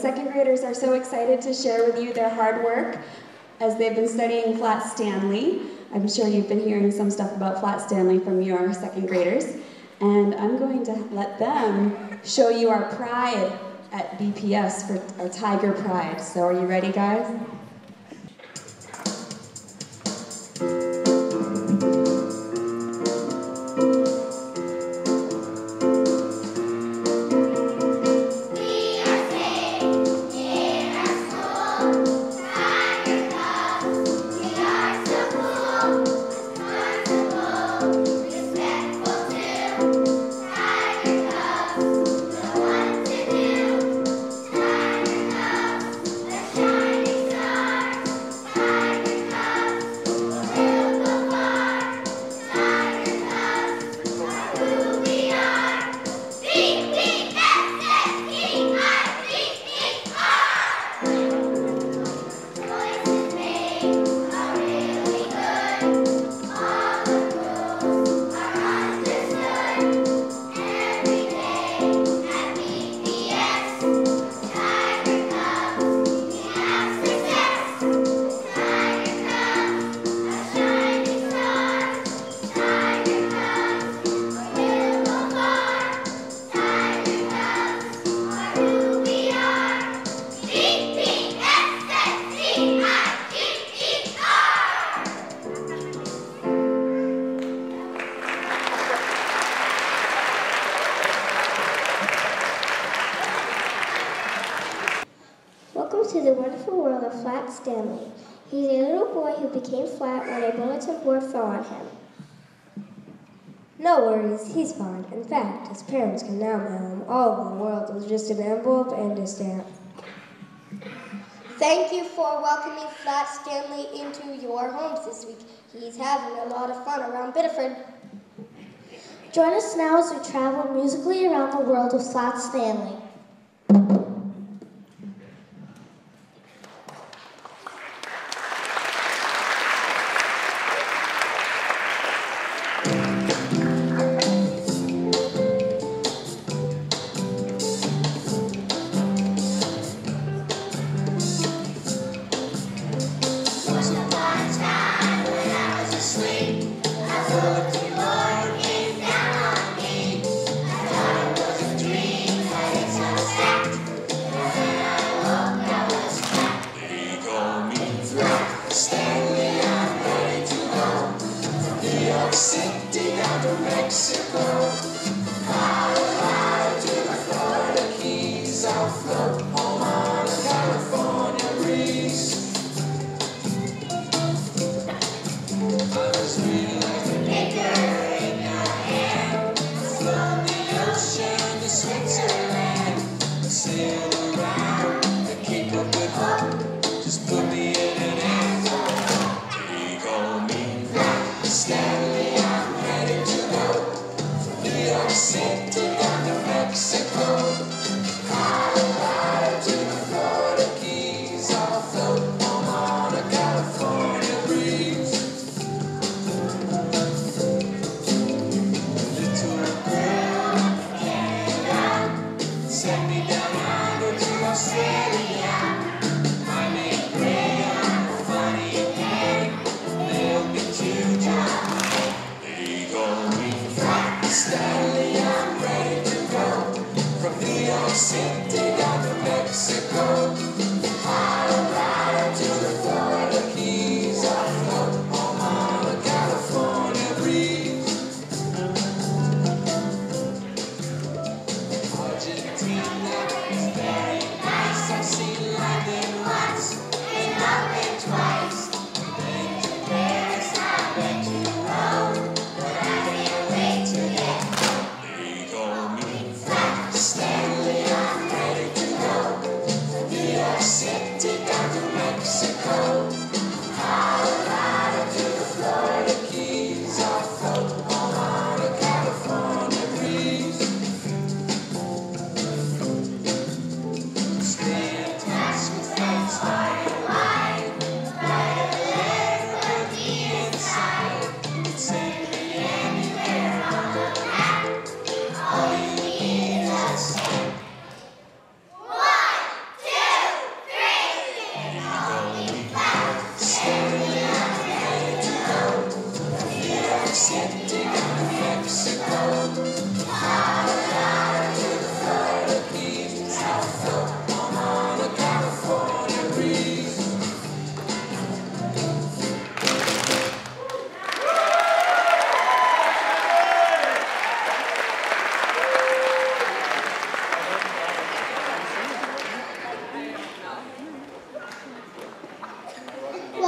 second graders are so excited to share with you their hard work as they've been studying Flat Stanley. I'm sure you've been hearing some stuff about Flat Stanley from your second graders. And I'm going to let them show you our pride at BPS for our Tiger Pride. So are you ready, guys? Welcome to the wonderful world of Flat Stanley. He's a little boy who became flat when a bulletin board fell on him. No worries, he's fine. In fact, his parents can now mail him all over the world with just an envelope and a stamp. Thank you for welcoming Flat Stanley into your homes this week. He's having a lot of fun around Biddeford. Join us now as we travel musically around the world with Flat Stanley. It's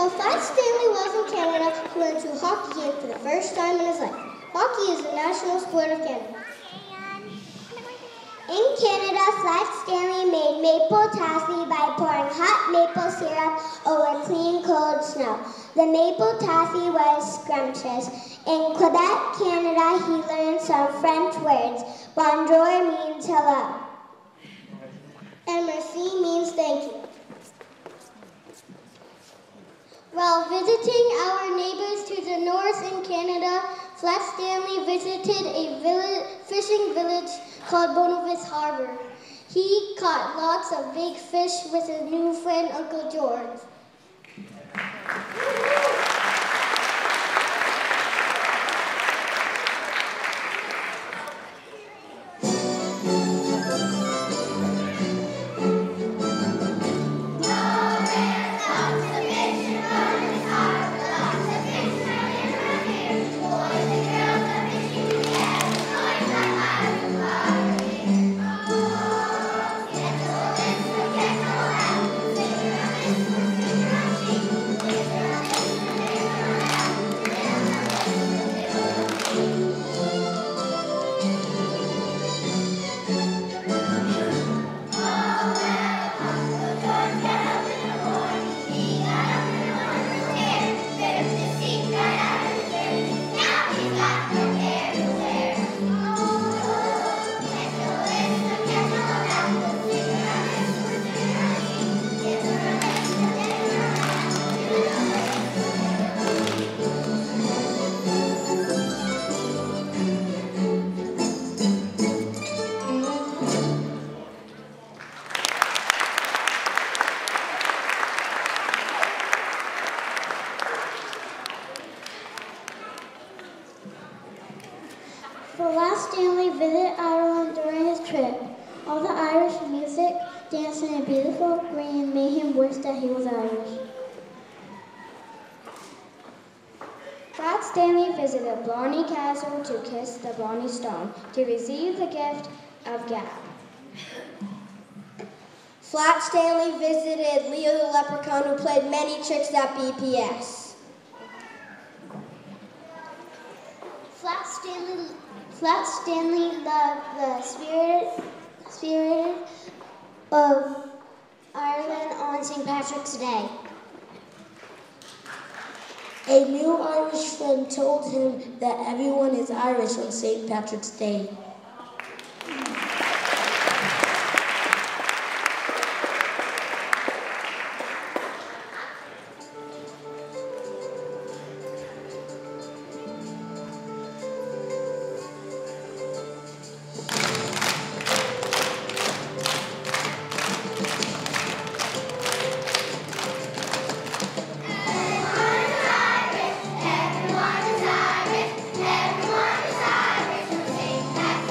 While Flat Stanley was in Canada, he went to a hockey game for the first time in his life. Hockey is the national sport of Canada. In Canada, Flat Stanley made maple taffy by pouring hot maple syrup over clean, cold snow. The maple taffy was scrumptious. In Quebec, Canada, he learned some French words. Bonjour means hello. And merci means thank you. While visiting our neighbors to the north in Canada, Flat Stanley visited a fishing village called Bonovis Harbor. He caught lots of big fish with his new friend, Uncle George. Flat Stanley visited Ireland during his trip. All the Irish music, dancing, and beautiful green made him wish that he was Irish. Flat Stanley visited Blarney Castle to kiss the Blarney Stone to receive the gift of Gab. Flat Stanley visited Leo the Leprechaun, who played many tricks at BPS. Flat Stanley loved the spirit of Ireland on St. Patrick's Day. A new Irish friend told him that everyone is Irish on St. Patrick's Day. Everyone is Irish on St. Patrick's Day.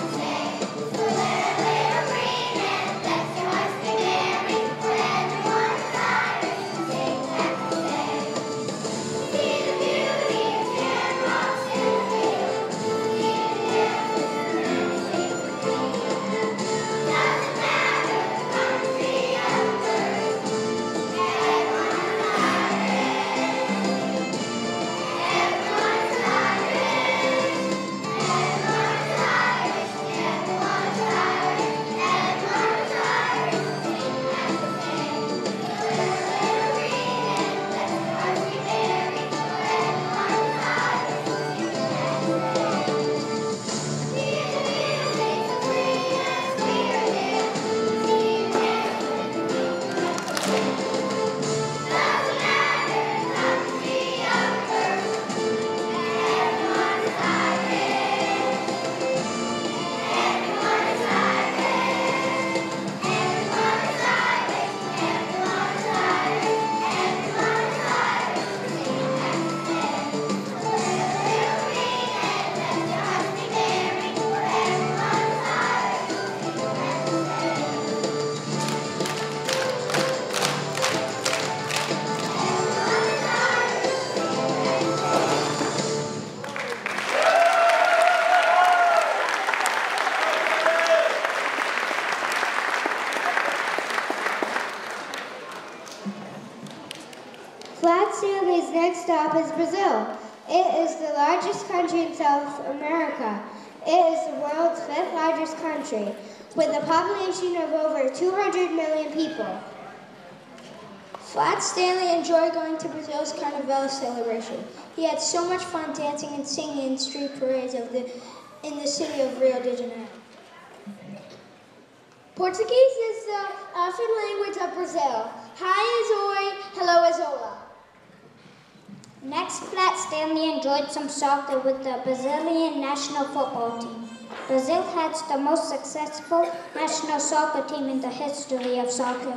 Flat Stanley's next stop is Brazil. It is the largest country in South America. It is the world's 5th largest country, with a population of over 200 million people. Flat Stanley enjoyed going to Brazil's Carnival celebration. He had so much fun dancing and singing in street parades in the city of Rio de Janeiro. Portuguese is the official language of Brazil. Hi is oi, hello is hola. Next, Flat Stanley enjoyed some soccer with the Brazilian national football team. Brazil has the most successful national soccer team in the history of soccer.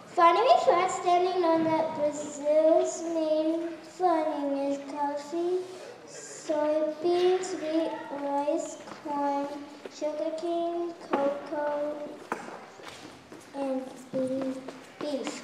Finally, Flat Stanley learned that Brazil's main farming is coffee, soybeans, wheat, rice, corn, sugarcane, cocoa, and beef.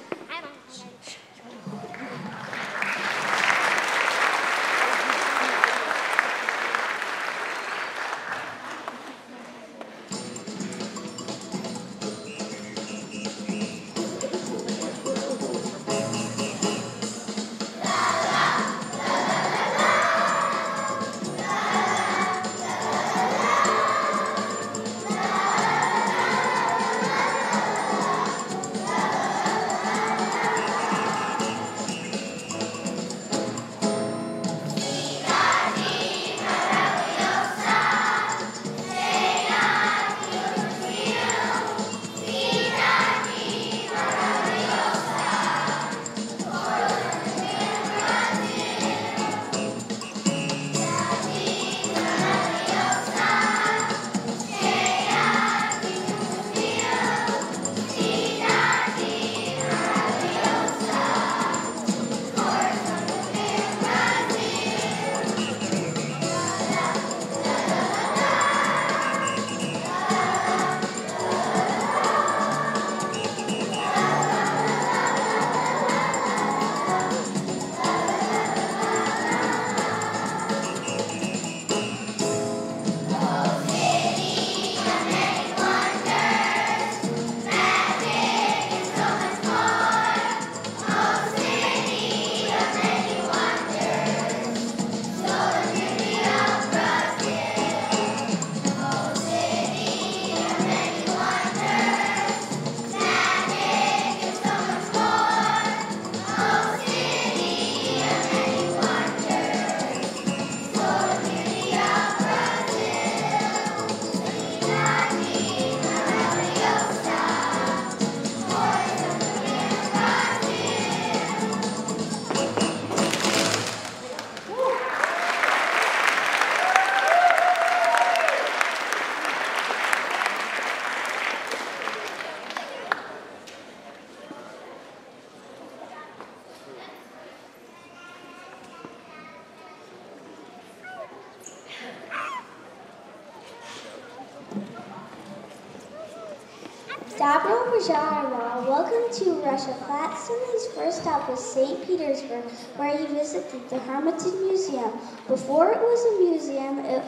Dobro Bajara, welcome to Russia. Flat Stanley's first stop was St. Petersburg, where he visited the Hermitage Museum. Before it was a museum, it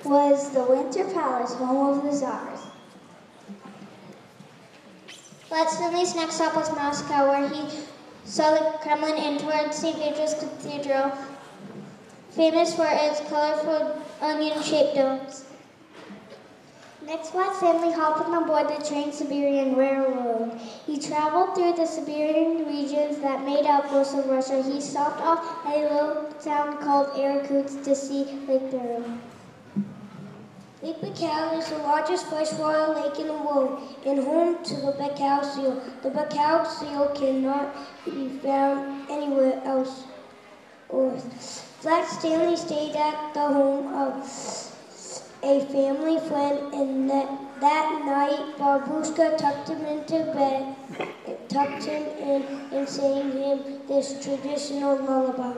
was the Winter Palace, home of the Tsars. Flat Stanley's next stop was Moscow, where he saw the Kremlin and toured St. Peter's Cathedral, famous for its colorful onion-shaped domes. Next, Flat Stanley hopped on board the Trans-Siberian Railroad. He traveled through the Siberian regions that made up most of Russia. He stopped off at a little town called Irkutsk to see Lake Baikal. Lake Baikal is the largest freshwater lake in the world and home to the Baikal seal. The Baikal seal cannot be found anywhere else on Earth. Flat Stanley stayed at the home of a family friend, and that night Babushka tucked him into bed, tucked him in, and sang him this traditional lullaby.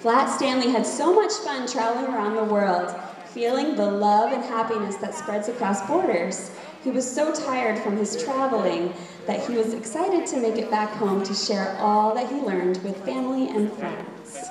Flat Stanley had so much fun traveling around the world, feeling the love and happiness that spreads across borders. He was so tired from his traveling that he was excited to make it back home to share all that he learned with family and friends.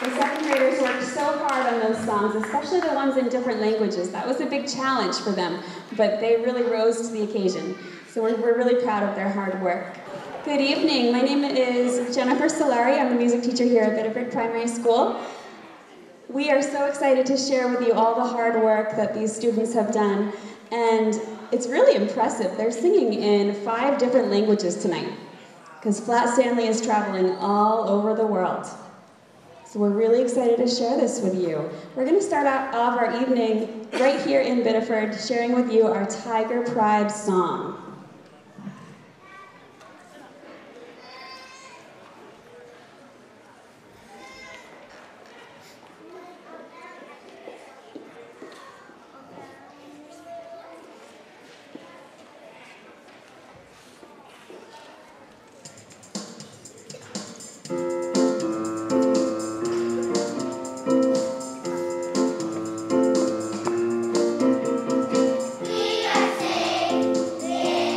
The second graders worked so hard on those songs, especially the ones in different languages. That was a big challenge for them, but they really rose to the occasion. So we're really proud of their hard work. Good evening, my name is Jennifer Solari. I'm the music teacher here at Biddeford Primary School. We are so excited to share with you all the hard work that these students have done, and it's really impressive. They're singing in 5 different languages tonight, because Flat Stanley is traveling all over the world. So we're really excited to share this with you. We're going to start off our evening right here in Biddeford, sharing with you our Tiger Pride song. We are safe.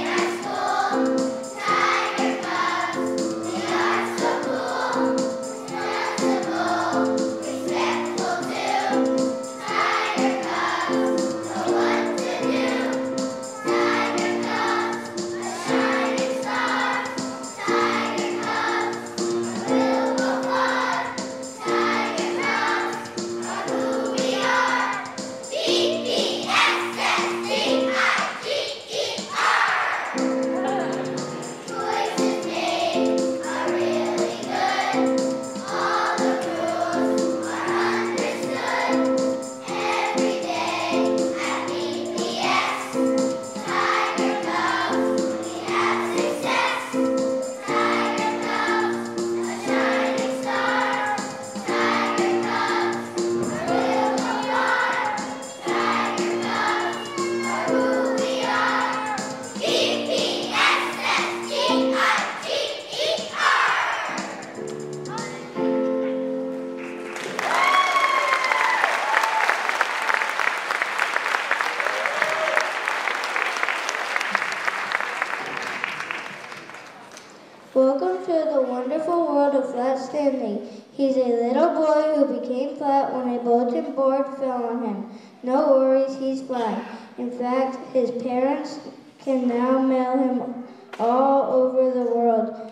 wonderful world of Flat Stanley. He's a little boy who became flat when a bulletin board fell on him. No worries, he's fine. In fact, his parents can now mail him all over the world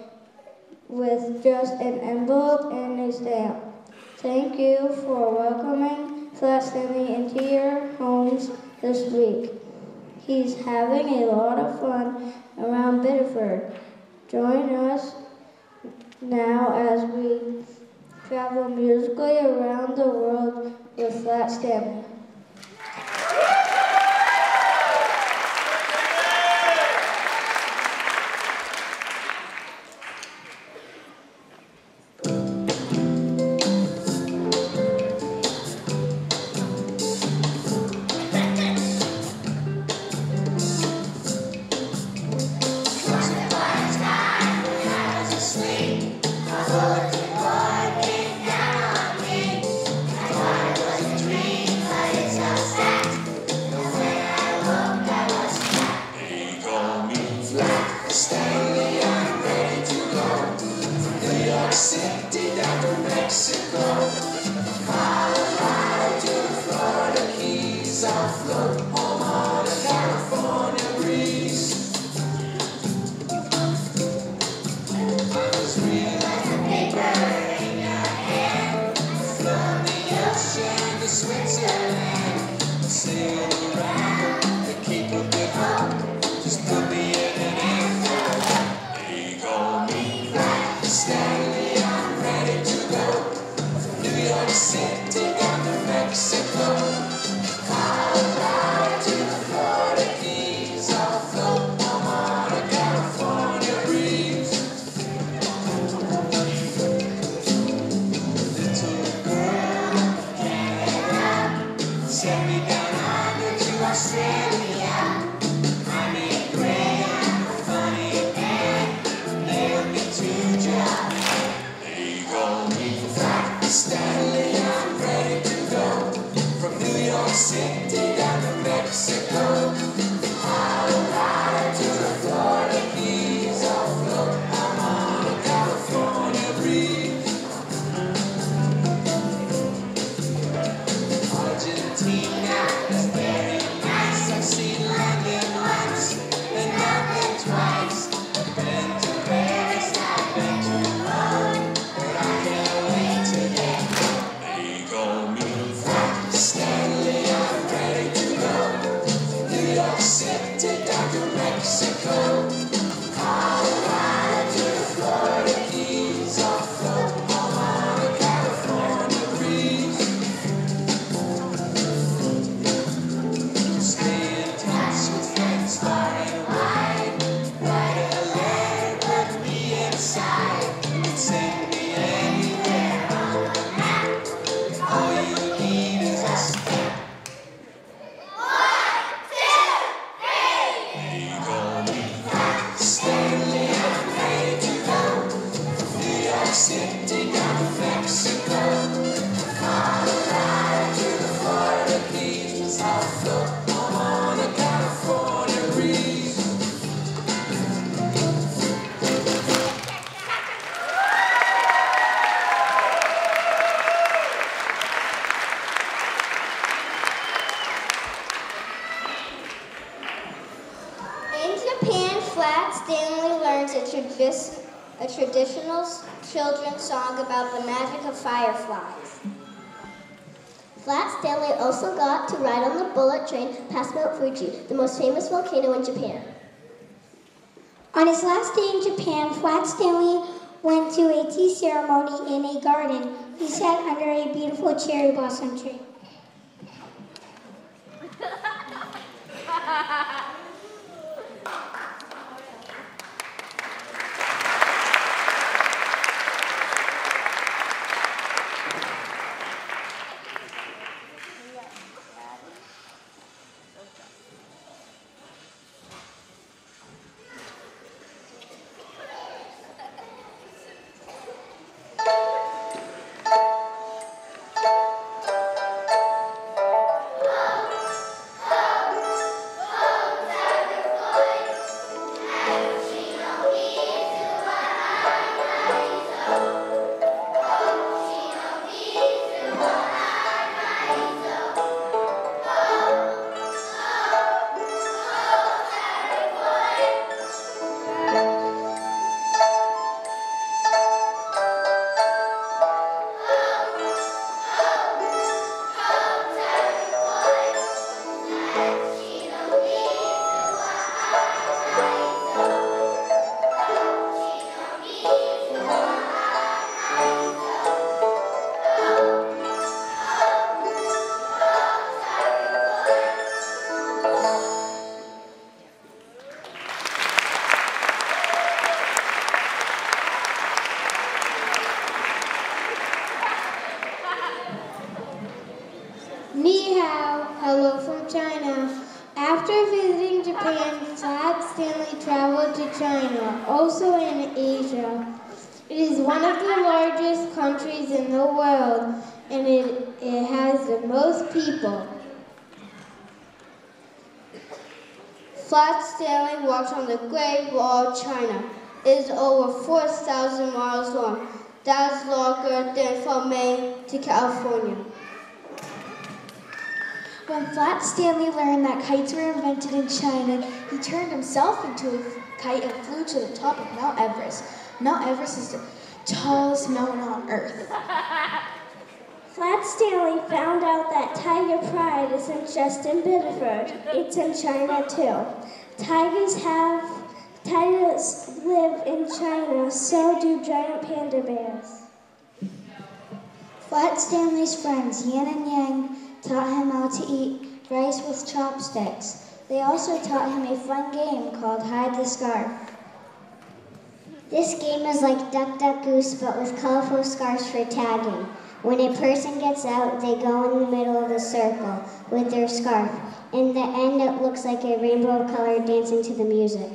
with just an envelope and a stamp. Thank you for welcoming Flat Stanley into your homes this week. He's having a lot of fun around Biddeford. Join us now as we travel musically around the world with Flat Stanley. A traditional children's song about the magic of fireflies. Flat Stanley also got to ride on the bullet train past Mount Fuji, the most famous volcano in Japan. On his last day in Japan, Flat Stanley went to a tea ceremony in a garden. He sat under a beautiful cherry blossom tree. Hello from China. After visiting Japan, Flat Stanley traveled to China, also in Asia. It is one of the largest countries in the world, and it has the most people. Flat Stanley walks on the Great Wall of China. It is over 4,000 miles long. That is longer than from Maine to California. When Flat Stanley learned that kites were invented in China, he turned himself into a kite and flew to the top of Mount Everest. Mount Everest is the tallest mountain on Earth. Flat Stanley found out that tiger pride isn't just in Biddeford, it's in China too. Tigers live in China, so do giant panda bears. Flat Stanley's friends, Yin and Yang, taught him how to eat rice with chopsticks. They also taught him a fun game called Hide the Scarf. This game is like Duck, Duck, Goose, but with colorful scarves for tagging. When a person gets out, they go in the middle of the circle with their scarf. In the end, it looks like a rainbow of color dancing to the music.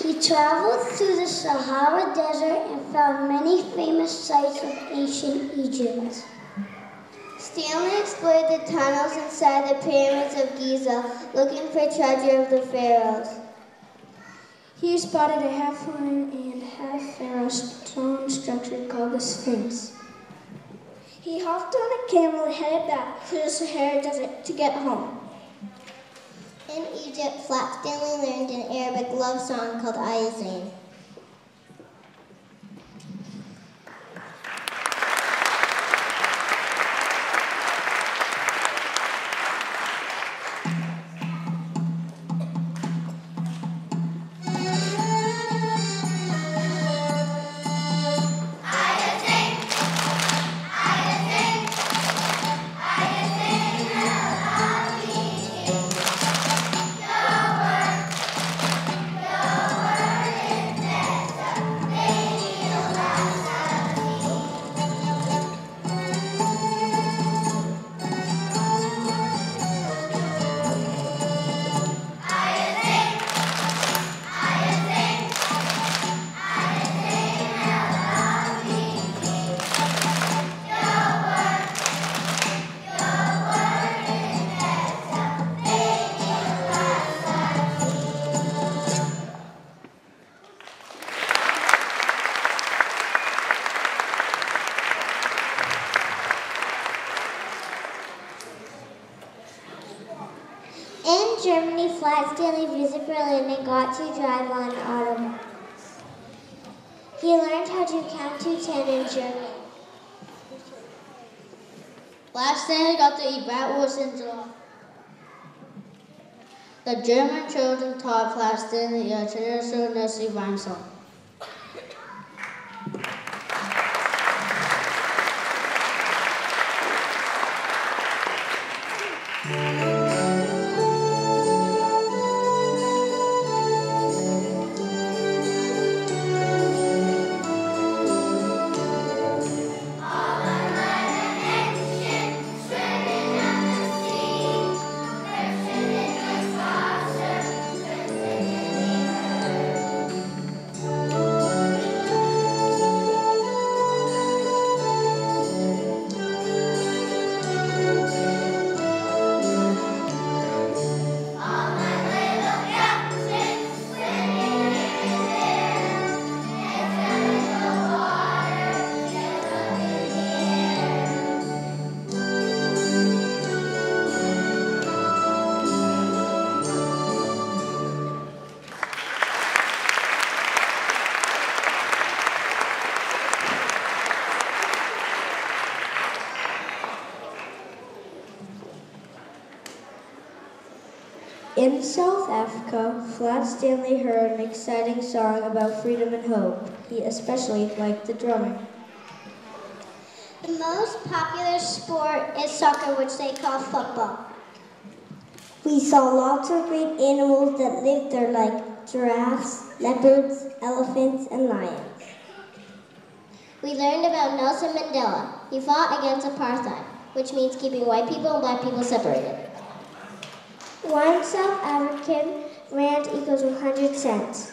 He traveled through the Sahara Desert and found many famous sites of ancient Egypt. Stanley explored the tunnels inside the pyramids of Giza, looking for treasure of the pharaohs. He spotted a half-lion and half-pharaoh stone structure called the Sphinx. He hopped on a camel and headed back to the Sahara Desert to get home. In Egypt, Flat Stanley learned an Arabic love song called Ayazin. In Germany, Flat Stanley visited Berlin and got to drive on automobiles. He learned how to count to 10 in German. Flat Stanley got to eat bratwurst in July. The German children taught Flat Stanley a traditional nursery rhyme song. In South Africa, Flat Stanley heard an exciting song about freedom and hope. He especially liked the drumming. The most popular sport is soccer, which they call football. We saw lots of great animals that lived there like giraffes, leopards, elephants, and lions. We learned about Nelson Mandela. He fought against apartheid, which means keeping white people and black people separated. 1 South African rand equals 100 cents.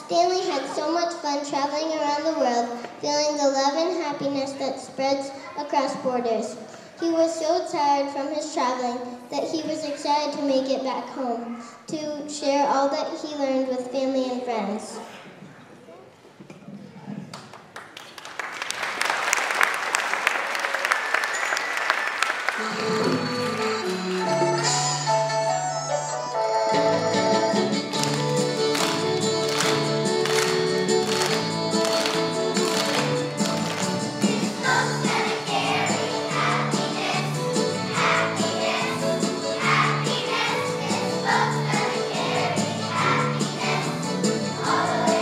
Stanley had so much fun traveling around the world, feeling the love and happiness that spreads across borders. He was so tired from his traveling that he was excited to make it back home, to share all that he learned with family and friends. All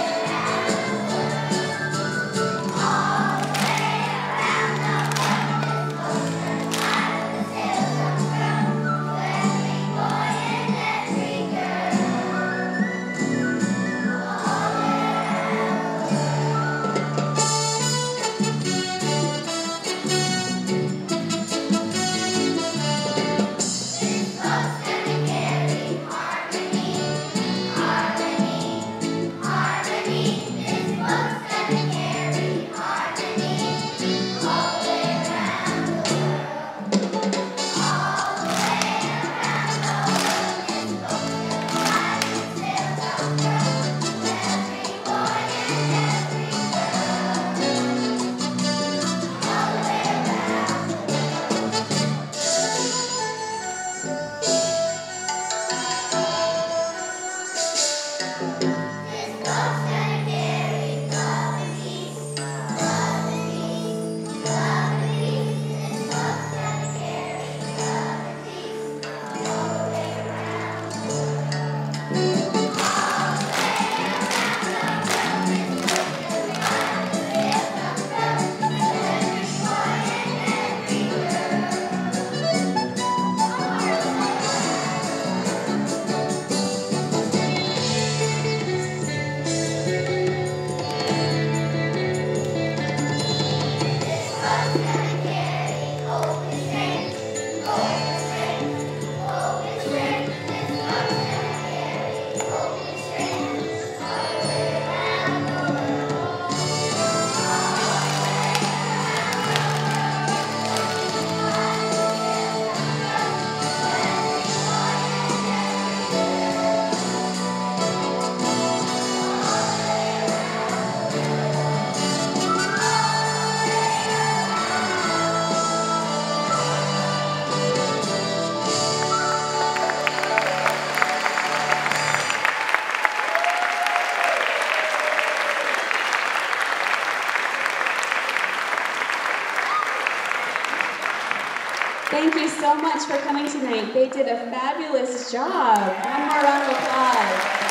much for coming tonight. They did a fabulous job. One more round of applause.